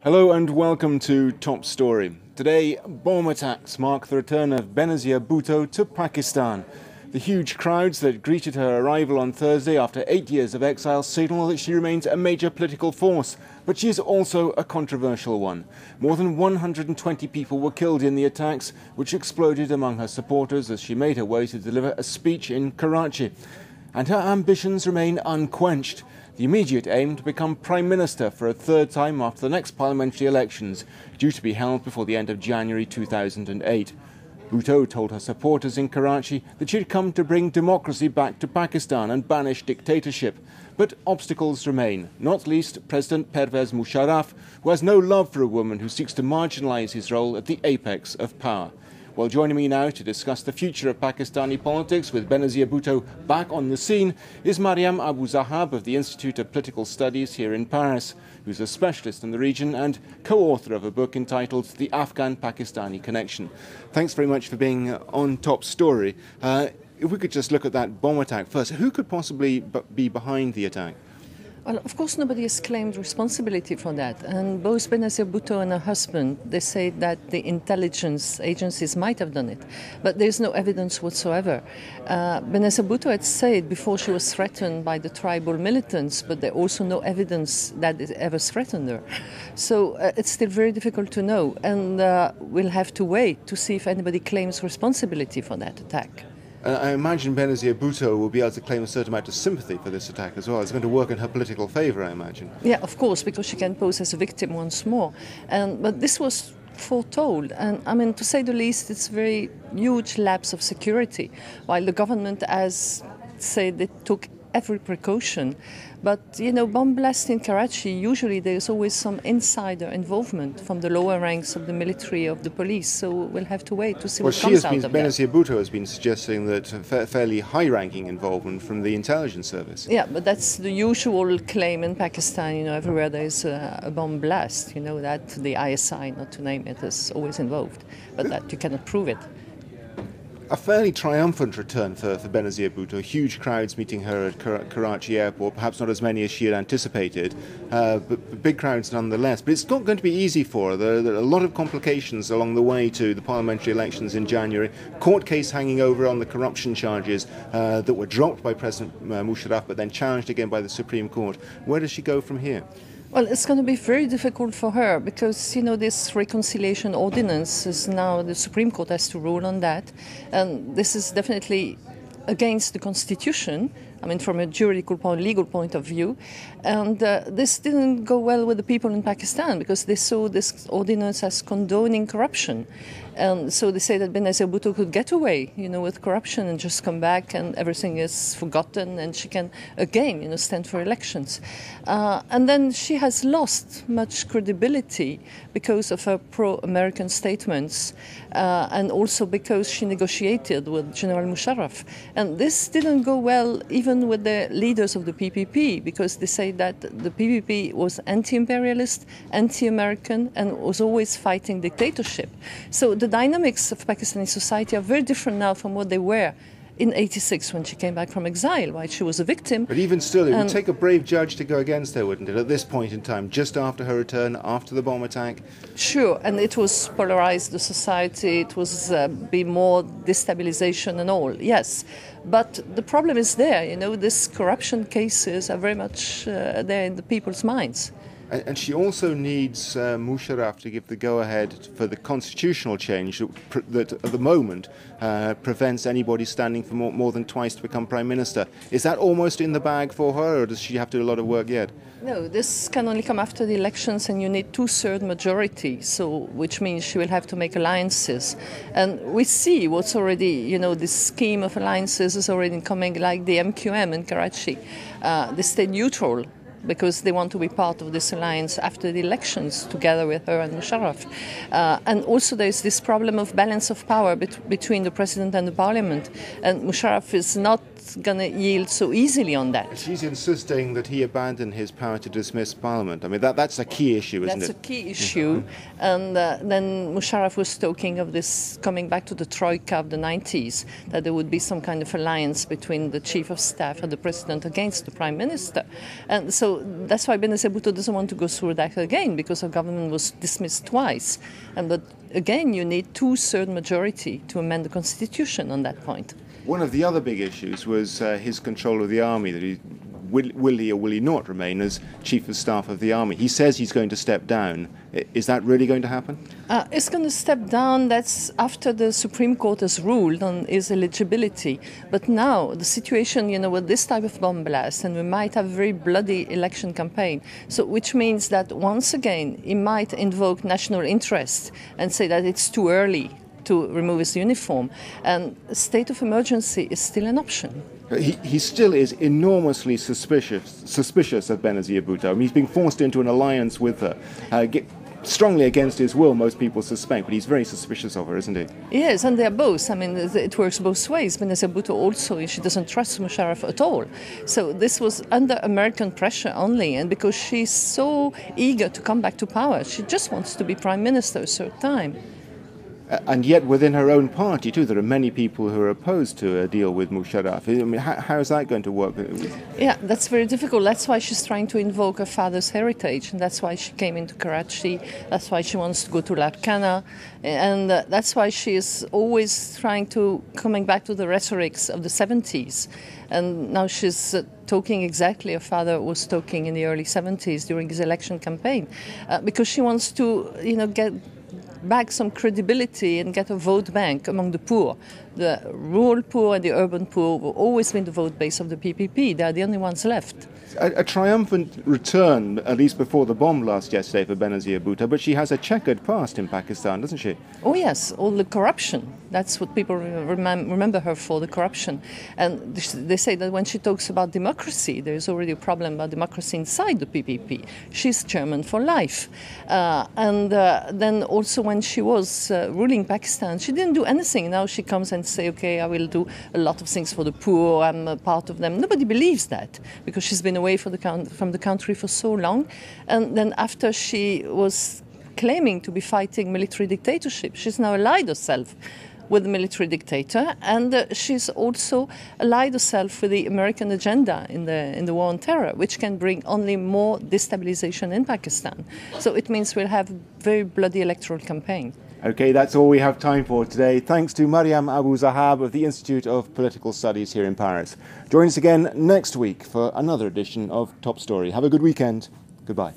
Hello and welcome to Top Story. Today, bomb attacks mark the return of Benazir Bhutto to Pakistan. The huge crowds that greeted her arrival on Thursday after 8 years of exile signal that she remains a major political force, but she is also a controversial one. More than 120 people were killed in the attacks, which exploded among her supporters as she made her way to deliver a speech in Karachi. And her ambitions remain unquenched. The immediate aim to become Prime Minister for a third time after the next parliamentary elections, due to be held before the end of January 2008. Bhutto told her supporters in Karachi that she had come to bring democracy back to Pakistan and banish dictatorship. But obstacles remain, not least President Pervez Musharraf, who has no love for a woman who seeks to marginalise his role at the apex of power. Well, joining me now to discuss the future of Pakistani politics with Benazir Bhutto back on the scene is Mariam Abu Zahab of the Institute of Political Studies here in Paris, who's a specialist in the region and co-author of a book entitled The Afghan-Pakistani Connection. Thanks very much for being on Top Story. If we could just look at that bomb attack first, who could possibly be behind the attack? Well, of course, nobody has claimed responsibility for that. And both Benazir Bhutto and her husband, they say that the intelligence agencies might have done it. But there's no evidence whatsoever. Benazir Bhutto had said before she was threatened by the tribal militants, but there's also no evidence that it ever threatened her. So it's still very difficult to know. And we'll have to wait to see if anybody claims responsibility for that attack. I imagine Benazir Bhutto will be able to claim a certain amount of sympathy for this attack as well. It's going to work in her political favour, I imagine. Yeah, of course, because she can pose as a victim once more. But this was foretold, and I mean, to say the least, it's a very huge lapse of security, while the government has said they took every precaution. But, you know, bomb blast in Karachi, usually there's always some insider involvement from the lower ranks of the military, of the police, so we'll have to wait to see what comes out of that. Benazir Bhutto has been suggesting that fairly high-ranking involvement from the intelligence service. Yeah, but that's the usual claim in Pakistan, you know, everywhere there's a bomb blast, you know, that the ISI, not to name it, is always involved, but that you cannot prove it. A fairly triumphant return for Benazir Bhutto, huge crowds meeting her at Karachi airport, perhaps not as many as she had anticipated, but big crowds nonetheless. But it's not going to be easy for her. There are a lot of complications along the way to the parliamentary elections in January, court case hanging over on the corruption charges that were dropped by President Musharraf but then challenged again by the Supreme Court. Where does she go from here? Well, it's going to be very difficult for her because, you know, this reconciliation ordinance is now, the Supreme Court has to rule on that. And this is definitely against the Constitution, I mean, from a juridical point, legal point of view. And this didn't go well with the people in Pakistan because they saw this ordinance as condoning corruption. And so they say that Benazir Bhutto could get away, you know, with corruption and just come back and everything is forgotten and she can again, you know, stand for elections. And then she has lost much credibility because of her pro-American statements and also because she negotiated with General Musharraf. And this didn't go well even with the leaders of the PPP because they say that the PPP was anti-imperialist, anti-American and was always fighting dictatorship. So the dynamics of Pakistani society are very different now from what they were in '86 when she came back from exile, while she was a victim. But even still, it would take a brave judge to go against her, wouldn't it, at this point in time, just after her return, after the bomb attack? Sure, and it was polarized the society, it was be more destabilization and all, yes. But the problem is there, you know, these corruption cases are very much there in the people's minds. And she also needs Musharraf to give the go-ahead for the constitutional change that at the moment prevents anybody standing for more than twice to become Prime Minister. Is that almost in the bag for her, or does she have to do a lot of work yet? No, this can only come after the elections, and you need 2/3 majority, so which means she will have to make alliances. And we see what's already, you know, this scheme of alliances is already coming, like the MQM in Karachi. They stay neutral because they want to be part of this alliance after the elections together with her and Musharraf. And also there's this problem of balance of power between the president and the parliament. And Musharraf is not going to yield so easily on that. She's insisting that he abandon his power to dismiss Parliament. I mean, that's a key issue, isn't it? That's a key issue. And then Musharraf was talking of this coming back to the Troika of the 90s, that there would be some kind of alliance between the Chief of Staff and the President against the Prime Minister. And so that's why Benazir Bhutto doesn't want to go through that again, because her government was dismissed twice. But again, you need 2/3 majority to amend the constitution on that point. One of the other big issues was his control of the army, that he will he or will he not remain as Chief of Staff of the army? He says he's going to step down. Is that really going to happen? It's going to step down. That's after the Supreme Court has ruled on his eligibility. But now the situation, with this type of bomb blast, and we might have a very bloody election campaign, so which means that once again he might invoke national interest and say that it's too early to remove his uniform, and a state of emergency is still an option. He still is enormously suspicious of Benazir Bhutto. I mean, he's being forced into an alliance with her, strongly against his will, most people suspect, but he's very suspicious of her, isn't he? Yes, and they're both. I mean, it works both ways. Benazir Bhutto also, she doesn't trust Musharraf at all. So this was under American pressure only, and because she's so eager to come back to power, she just wants to be Prime Minister a third time. And yet within her own party too, there are many people who are opposed to a deal with Musharraf. I mean, how is that going to work? Yeah, that's very difficult. That's why she's trying to invoke her father's heritage, and that's why she came into Karachi. That's why she wants to go to Larkana, and that's why she is always trying to coming back to the rhetorics of the 70s. And now she's talking exactly her father was talking in the early 70s during his election campaign, because she wants to, get back some credibility and get a vote bank among the poor. The rural poor and the urban poor will always been the vote base of the PPP. They are the only ones left. A triumphant return, at least before the bomb blast yesterday, for Benazir Bhutto, but she has a checkered past in Pakistan, doesn't she? Oh yes, all the corruption. That's what people remember her for, the corruption. And they say that when she talks about democracy, there's already a problem about democracy inside the PPP. She's German for life. Then also when she was ruling Pakistan, she didn't do anything. Now she comes and say, okay, I will do a lot of things for the poor, I'm a part of them. Nobody believes that, because she's been away from the country for so long. And then after she was claiming to be fighting military dictatorship, she's now allied herself with the military dictator, and she's also allied herself with the American agenda in the war on terror, which can bring only more destabilization in Pakistan. So it means we'll have a very bloody electoral campaign. Okay, that's all we have time for today. Thanks to Mariam Abu Zahab of the Institute of Political Studies here in Paris. Join us again next week for another edition of Top Story. Have a good weekend. Goodbye.